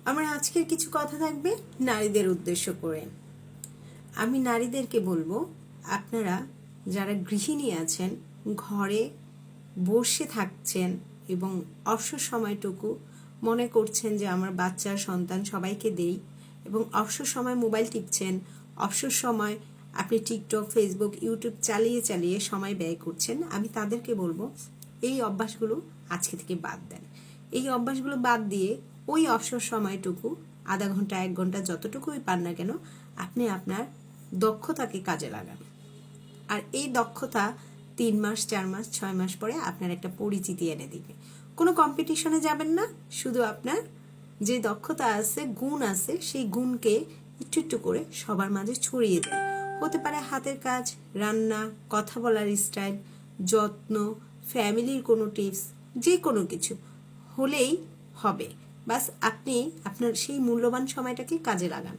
আমার আজকের কিছু কথা থাকবে নারীদের উদ্দেশ্য করে। আমি নারীদেরকে বলবো, আপনারা যারা গৃহিণী আছেন, ঘরে বসে থাকছেন এবং অবসর সময়টুকু মনে করছেন যে আমার বাচ্চা সন্তান সবাইকে দেই, এবং অবসর সময় মোবাইল টিপছেন, অবসর সময় আপনি টিকটক, ফেসবুক, ইউটিউব চালিয়ে চালিয়ে সময় ব্যয় করছেন, আমি তাদেরকে বলবো এই অভ্যাসগুলো আজকে থেকে বাদ দেন। এই অভ্যাসগুলো বাদ দিয়ে ওই অবসর সময়টুকু আধা ঘন্টা 1 ঘন্টা যতটুকুই পান না কেন, আপনি আপনার দক্ষতাকে কাজে লাগান। আর এই দক্ষতা 3 মাস, 4 মাস, 6 মাস পরে আপনার একটা পরিচিতি এনে দিবে। কোনো কম্পিটিশনে যাবেন না, শুধু আপনার যে দক্ষতা আছে, গুণ আছে, সেই গুণকে একটু একটু করে সবার মাঝে ছড়িয়ে দেন। হতে পারে হাতের কাজ, রান্না, কথা বলার স্টাইল, যত্ন, ফ্যামিলির কোনো টিপস, যে কোনো কিছু হলেই হবে। বাস আপনি আপনার সেই মূল্যবান সময়টাকে কাজে লাগান।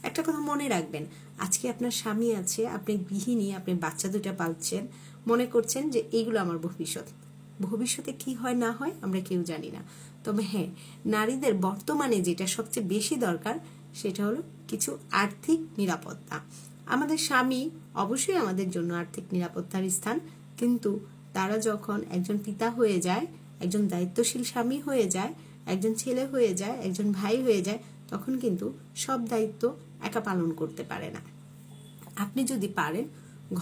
একটা কথা মনে রাখবেন, আজকে আপনার স্বামী আছে, আপনি গৃহিণী, আপনি বাচ্চা দুটা পালছেন, মনে করছেন যে এইগুলো আমার ভবিষ্যৎ। ভবিষ্যতে কি হয় না হয় আমরা কেউ জানি না। তবে হ্যাঁ, নারীদের বর্তমানে যেটা সবচেয়ে বেশি দরকার সেটা হলো কিছু আর্থিক নিরাপত্তা। আমাদের স্বামী অবশ্যই আমাদের জন্য আর্থিক নিরাপত্তার স্থান, কিন্তু তারা যখন একজন পিতা হয়ে যায়, একজন দায়িত্বশীল স্বামী হয়ে যায়, একজন ছেলে হয়ে যায়, একজন ভাই হয়ে যায়, তখন কিন্তু সব দায়িত্ব একা পালন করতে পারে না। আপনি যদি পারেন,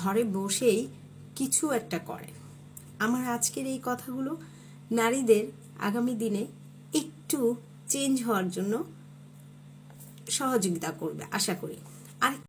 ঘরে বসেই কিছু একটা করেন। আমার আজকের এই কথাগুলো নারীদের আগামী দিনে একটু চেঞ্জ হওয়ার জন্য সহযোগিতা করবে আশা করি। আর